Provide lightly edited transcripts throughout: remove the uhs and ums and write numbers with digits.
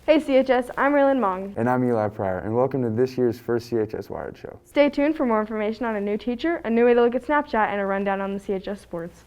Hey CHS, I'm Raylan Mong. And I'm Eli Pryor, and welcome to this year's first CHS Wired Show. Stay tuned for more information on a new teacher, a new way to look at Snapchat, and a rundown on the CHS sports.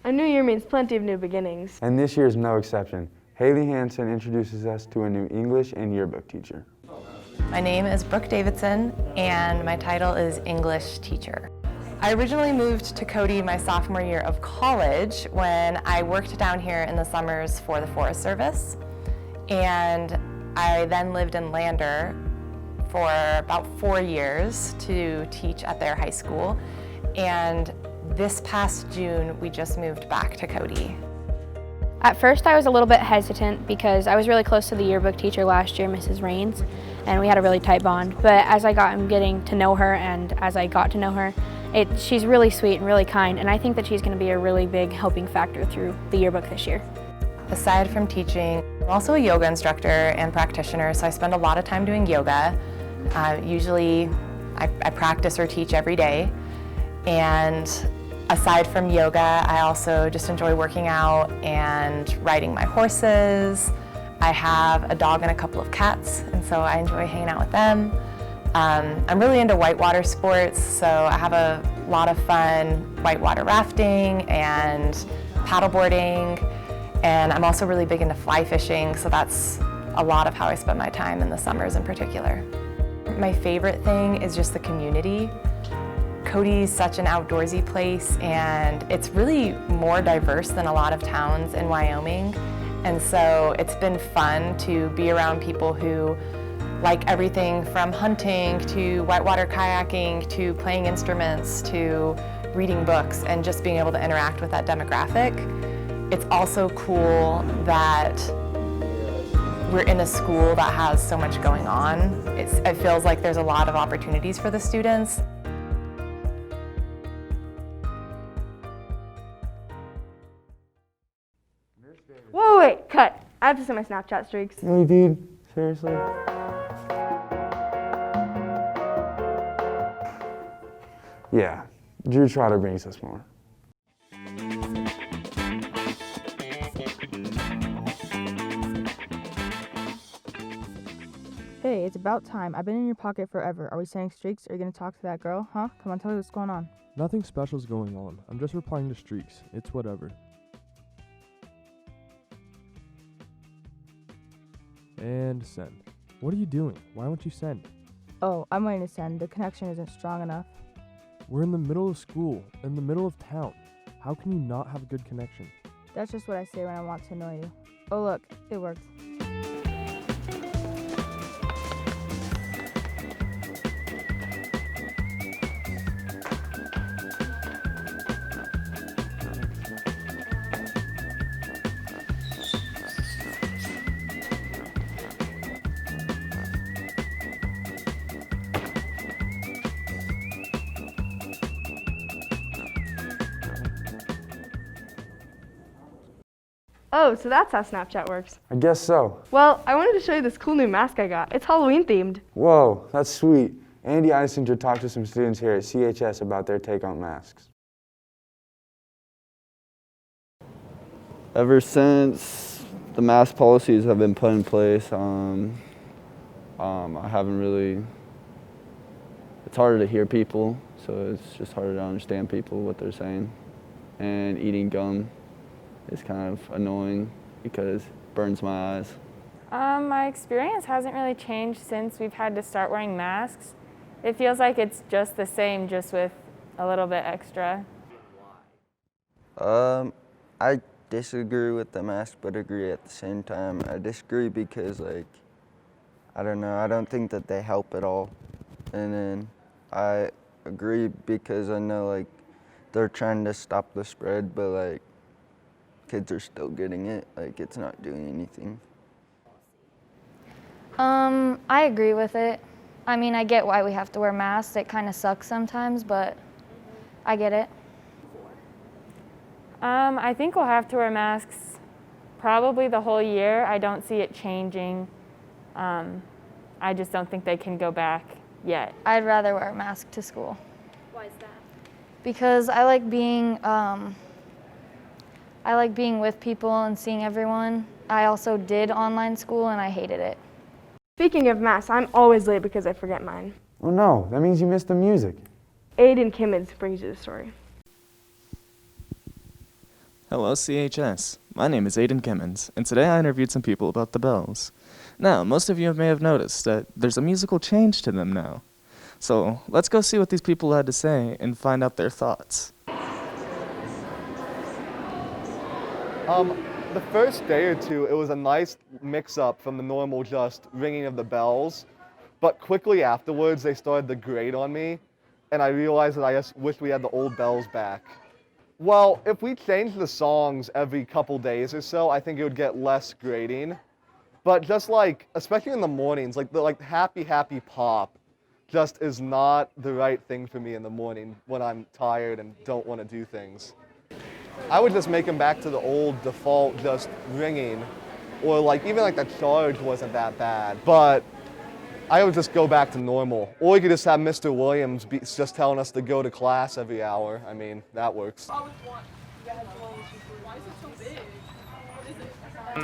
A new year means plenty of new beginnings. And this year is no exception. Haley Hansen introduces us to a new English and yearbook teacher. My name is Brooke Davidson, and my title is English teacher. I originally moved to Cody my sophomore year of college when I worked down here in the summers for the Forest Service. And I then lived in Lander for about 4 years to teach at their high school. And this past June, we just moved back to Cody. At first I was a little bit hesitant because I was really close to the yearbook teacher last year, Mrs. Rains, and we had a really tight bond. But as I got getting to know her and as I got to know her, she's really sweet and really kind, and I think that she's going to be a really big helping factor through the yearbook this year. Aside from teaching, I'm also a yoga instructor and practitioner, so I spend a lot of time doing yoga. Usually I practice or teach every day. And aside from yoga, I also just enjoy working out and riding my horses. I have a dog and a couple of cats, and so I enjoy hanging out with them. I'm really into whitewater sports, so I have a lot of fun whitewater rafting and paddleboarding, and I'm also really big into fly fishing, so that's a lot of how I spend my time in the summers in particular. My favorite thing is just the community. Cody's such an outdoorsy place, and it's really more diverse than a lot of towns in Wyoming. And so it's been fun to be around people who like everything from hunting to whitewater kayaking to playing instruments to reading books and just being able to interact with that demographic. It's also cool that we're in a school that has so much going on. It feels like there's a lot of opportunities for the students. Whoa, wait, cut. I have to send my Snapchat streaks. Really, dude? Seriously? Yeah, Drew Trotter brings us more. Hey, it's about time. I've been in your pocket forever. Are we sending streaks? Are you gonna talk to that girl? Huh? Come on, tell me what's going on. Nothing special's going on. I'm just replying to streaks. It's whatever. And send. What are you doing? Why won't you send? Oh, I'm waiting to send. The connection isn't strong enough. We're in the middle of school, in the middle of town. How can you not have a good connection? That's just what I say when I want to annoy you. Oh look, it worked. Oh, so that's how Snapchat works. I guess so. Well, I wanted to show you this cool new mask I got. It's Halloween themed. Whoa, that's sweet. Andy Eisinger talked to some students here at CHS about their take on masks. Ever since the mask policies have been put in place, I haven't really, it's harder to hear people, so it's just harder to understand people, what they're saying. And eating gum is kind of annoying because it burns my eyes. My experience hasn't really changed since we've had to start wearing masks. It feels like it's just the same, just with a little bit extra. I disagree with the mask, but agree at the same time. I disagree because, I don't know, I don't think that they help at all. And then I agree because I know, they're trying to stop the spread, but, kids are still getting it. Like, it's not doing anything. I agree with it. I mean, I get why we have to wear masks. It kind of sucks sometimes, but I get it. I think we'll have to wear masks probably the whole year. I don't see it changing. I just don't think they can go back yet. I'd rather wear a mask to school. Why is that? Because I like being with people and seeing everyone. I also did online school and I hated it. Speaking of masks, I'm always late because I forget mine. Oh no, that means you missed the music. Aiden Kimmins brings you the story. Hello, CHS. My name is Aiden Kimmins, and today I interviewed some people about the bells. Now, most of you may have noticed that there's a musical change to them now. So let's go see what these people had to say and find out their thoughts. The first day or two, it was a nice mix-up from the normal just ringing of the bells, but quickly afterwards they started to grate on me, and I realized that I just wish we had the old bells back. Well, if we changed the songs every couple days or so, I think it would get less grating. But just like, especially in the mornings, like the happy pop just is not the right thing for me in the morning when I'm tired and don't want to do things. I would just make them back to the old default just ringing, or even the charge wasn't that bad, but I would just go back to normal. Or you could just have Mr. Williams just telling us to go to class every hour. I mean, that works.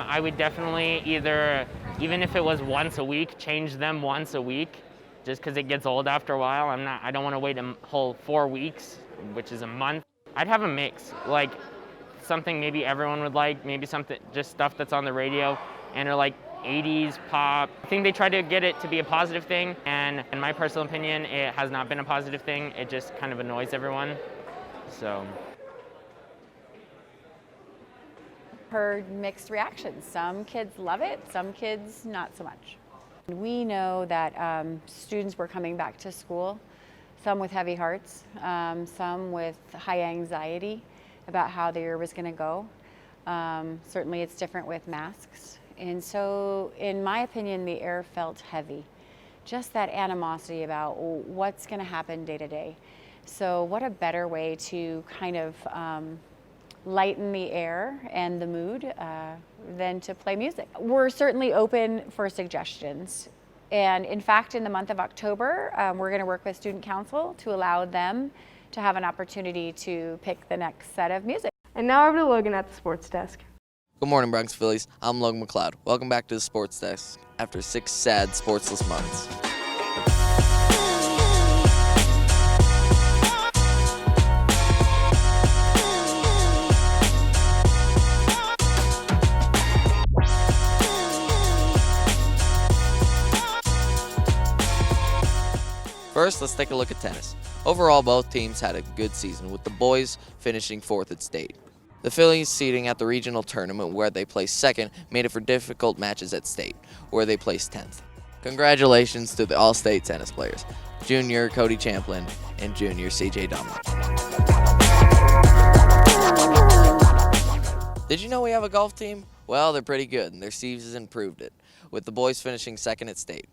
I would definitely either, even if it was once a week, change them once a week, just because it gets old after a while. I don't want to wait a whole 4 weeks, which is a month. I'd have a mix, like something maybe everyone would like, maybe something, just stuff that's on the radio, and or like 80s pop. I think they try to get it to be a positive thing, and in my personal opinion, it has not been a positive thing. It just kind of annoys everyone, so. Heard mixed reactions. Some kids love it, some kids not so much. We know that students were coming back to school, some with heavy hearts, some with high anxiety about how the year was going to go. Certainly it's different with masks. And so, in my opinion, the air felt heavy. Just that animosity about what's going to happen day to day. So what a better way to kind of lighten the air and the mood than to play music. We're certainly open for suggestions. And in fact, in the month of October, we're going to work with Student Council to allow them to have an opportunity to pick the next set of music. And now over to Logan at the sports desk. Good morning, Bronx Phillies. I'm Logan McLeod. Welcome back to the Sports Desk after 6 sad sportsless months. First, let's take a look at tennis. Overall, both teams had a good season, with the boys finishing 4th at state. The Phillies' seeding at the regional tournament, where they placed 2nd, made it for difficult matches at state, where they placed 10th. Congratulations to the all-state tennis players, Junior Cody Champlin and Junior CJ Dominic. Did you know we have a golf team? Well, they're pretty good, and their season proved it, with the boys finishing 2nd at state.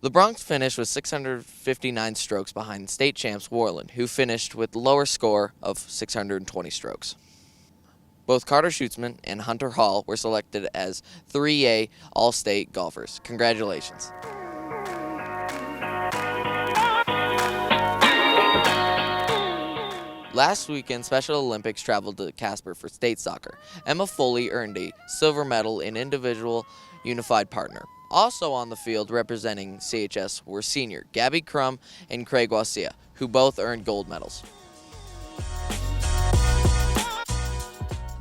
The Bronx finished with 659 strokes behind state champs Worland, who finished with the lower score of 620 strokes. Both Carter Schuttzman and Hunter Hall were selected as 3A All-State golfers. Congratulations. Last weekend, Special Olympics traveled to Casper for state soccer. Emma Foley earned a silver medal in individual unified partner. Also on the field representing CHS were senior Gabby Crum and Craig Wasia, who both earned gold medals.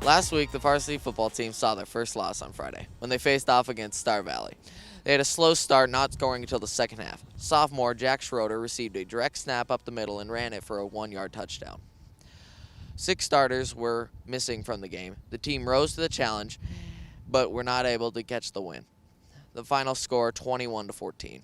Last week, the varsity football team saw their first loss on Friday when they faced off against Star Valley. They had a slow start, not scoring until the second half. Sophomore Jack Schroeder received a direct snap up the middle and ran it for a 1-yard touchdown. 6 starters were missing from the game. The team rose to the challenge, but were not able to catch the win. The final score, 21-14.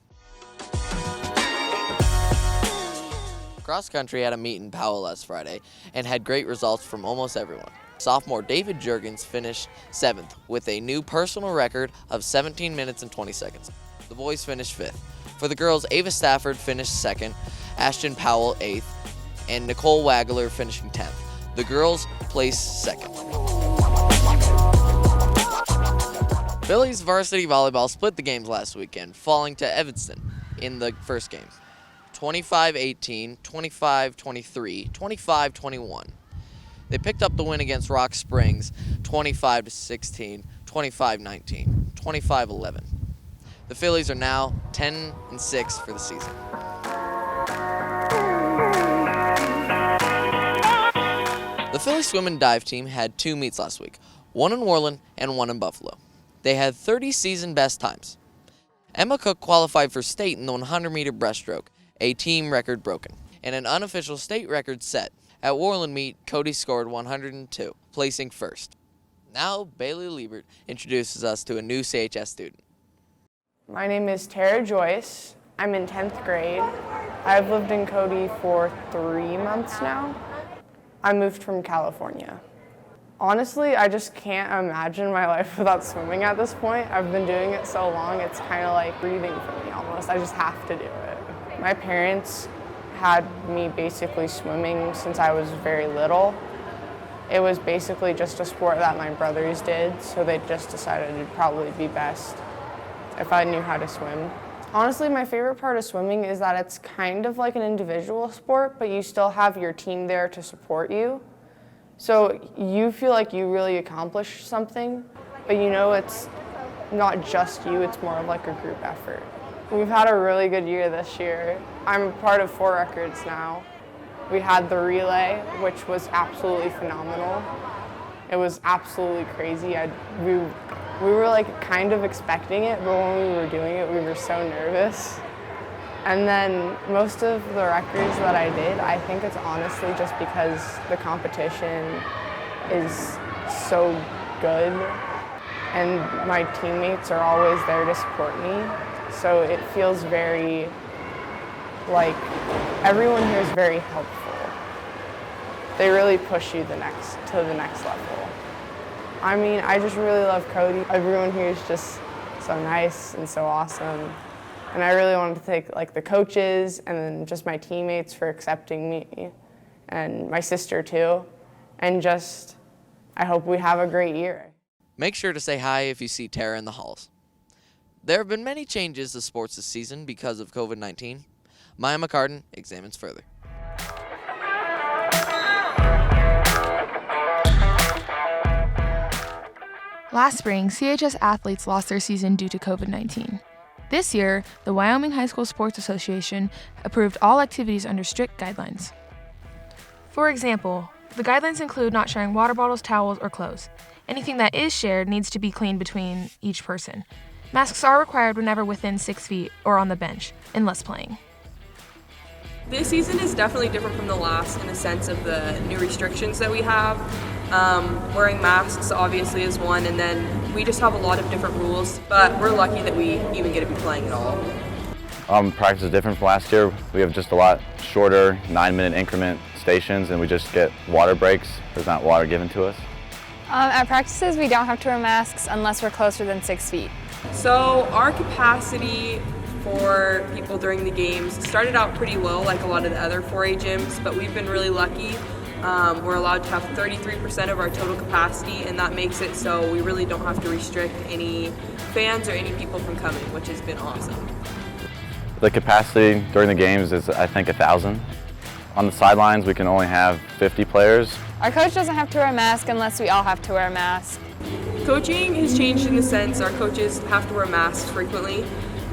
Cross country had a meet in Powell last Friday and had great results from almost everyone. Sophomore David Juergens finished 7th with a new personal record of 17 minutes and 20 seconds. The boys finished 5th. For the girls, Ava Stafford finished 2nd, Ashton Powell 8th, and Nicole Wagler finishing 10th. The girls placed 2nd. Phillies varsity volleyball split the games last weekend, falling to Evanston in the first game. 25-18, 25-23, 25-21. They picked up the win against Rock Springs 25-16, 25-19, 25-11. The Phillies are now 10-6 for the season. The Philly swim and dive team had 2 meets last week, one in Worland and one in Buffalo. They had 30 season best times. Emma Cook qualified for state in the 100-meter breaststroke, a team record broken, and an unofficial state record set. At Worland meet, Cody scored 102, placing 1st. Now, Bailey Liebert introduces us to a new CHS student. My name is Tara Joyce. I'm in 10th grade. I've lived in Cody for 3 months now. I moved from California. Honestly, I just can't imagine my life without swimming at this point. I've been doing it so long, it's kind of like breathing for me almost. I just have to do it. My parents had me basically swimming since I was very little. It was basically just a sport that my brothers did, so they just decided it'd probably be best if I knew how to swim. Honestly, my favorite part of swimming is that it's kind of like an individual sport, but you still have your team there to support you. So you feel like you really accomplished something, but you know it's not just you, it's more of like a group effort. We've had a really good year this year. I'm a part of 4 records now. We had the relay, which was absolutely phenomenal. It was absolutely crazy. We were like kind of expecting it, but when we were doing it, we were so nervous. And then most of the records that I did, I think it's honestly just because the competition is so good and my teammates are always there to support me. So it feels very, like, everyone here is very helpful. They really push you to the next level. I mean, I just really love Cody. Everyone here is just so nice and so awesome. And I really wanted to thank like the coaches and then just my teammates for accepting me and my sister too. And just, I hope we have a great year. Make sure to say hi if you see Tara in the halls. There have been many changes to sports this season because of COVID-19. Maya McCartan examines further. Last spring, CHS athletes lost their season due to COVID-19. This year, the Wyoming High School Sports Association approved all activities under strict guidelines. For example, the guidelines include not sharing water bottles, towels, or clothes. Anything that is shared needs to be cleaned between each person. Masks are required whenever within 6 feet or on the bench, unless playing. This season is definitely different from the last in the sense of the new restrictions that we have. Wearing masks obviously is one, and then we just have a lot of different rules, but we're lucky that we even get to be playing at all. Practice is different from last year. We have just a lot shorter 9-minute increment stations, and we just get water breaks. There's not water given to us. At practices, we don't have to wear masks unless we're closer than 6 feet. So our capacity for people during the games started out pretty low, like a lot of the other 4A gyms, but we've been really lucky. We're allowed to have 33% of our total capacity, and that makes it so we really don't have to restrict any fans or any people from coming, which has been awesome. The capacity during the games is, I think, 1,000. On the sidelines, we can only have 50 players. Our coach doesn't have to wear a mask unless we all have to wear a mask. Coaching has changed in the sense our coaches have to wear masks frequently.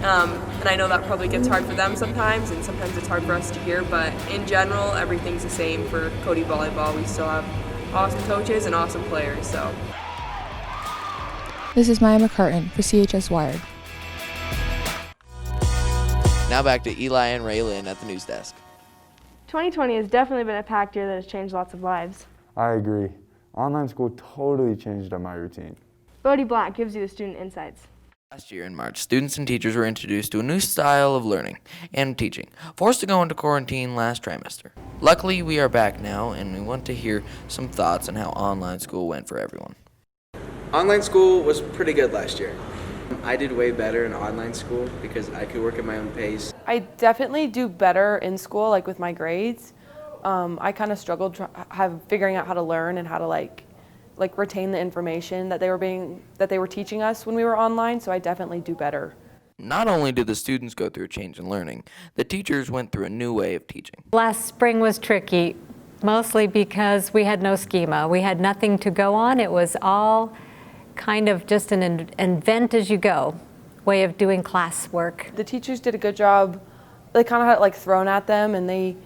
And I know that probably gets hard for them sometimes, and sometimes it's hard for us to hear, but in general, everything's the same for Cody Volleyball. We still have awesome coaches and awesome players, so. This is Maya McCartan for CHS Wired. Now back to Eli and Ray Lynn at the news desk. 2020 has definitely been a packed year that has changed lots of lives. I agree. Online school totally changed up my routine. Bodie Black gives you the student insights. Last year in March, students and teachers were introduced to a new style of learning and teaching, forced to go into quarantine last trimester. Luckily, we are back now, and we want to hear some thoughts on how online school went for everyone. Online school was pretty good last year. I did way better in online school because I could work at my own pace. I definitely do better in school, like with my grades. I kind of struggled figuring out how to learn and how to like retain the information that they were teaching us when we were online, so I definitely do better. Not only did the students go through a change in learning, the teachers went through a new way of teaching. Last spring was tricky, mostly because we had no schema. We had nothing to go on. It was all kind of just an invent as you go way of doing classwork. The teachers did a good job. They kind of had it like thrown at them, and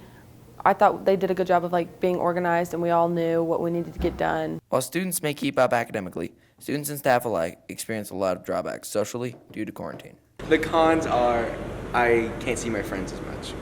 I thought they did a good job of like being organized, and we all knew what we needed to get done. While students may keep up academically, students and staff alike experience a lot of drawbacks socially due to quarantine. The cons are I can't see my friends as much.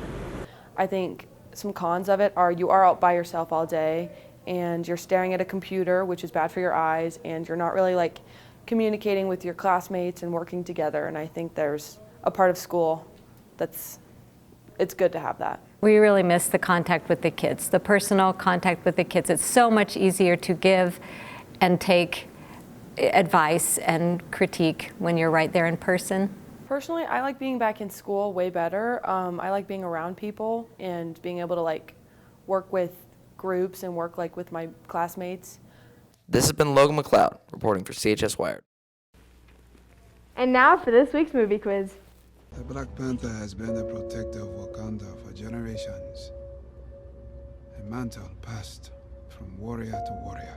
I think some cons of it are you are out by yourself all day, and you're staring at a computer, which is bad for your eyes, and you're not really like communicating with your classmates and working together. And I think there's a part of school it's good to have that. We really miss the contact with the kids, the personal contact with the kids. It's so much easier to give and take advice and critique when you're right there in person. Personally, I like being back in school way better. I like being around people and being able to like work with groups and work like with my classmates. This has been Logan McLeod reporting for CHS Wired. And now for this week's movie quiz. The Black Panther has been the protector of Wakanda for generations. A mantle passed from warrior to warrior.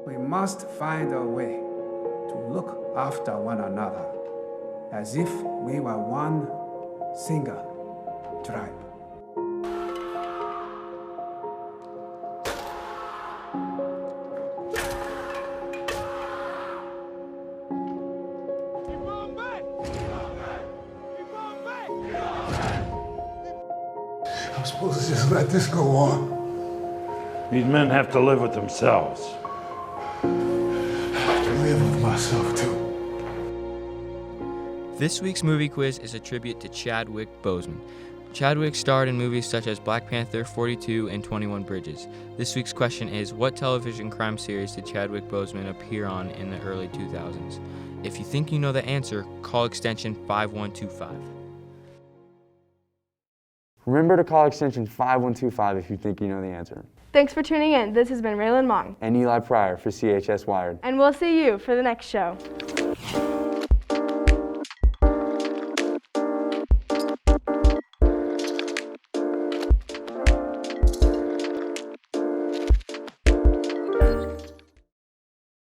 We must find a way to look after one another as if we were one single tribe. I'm supposed to just let this go on. These men have to live with themselves. Live with myself too. This week's movie quiz is a tribute to Chadwick Boseman. Chadwick starred in movies such as Black Panther, 42, and 21 Bridges. This week's question is, what television crime series did Chadwick Boseman appear on in the early 2000s? If you think you know the answer, call extension 5125. Remember to call extension 5125 if you think you know the answer. Thanks for tuning in. This has been Raylan Mong And Eli Pryor for CHS Wired. and we'll see you for the next show.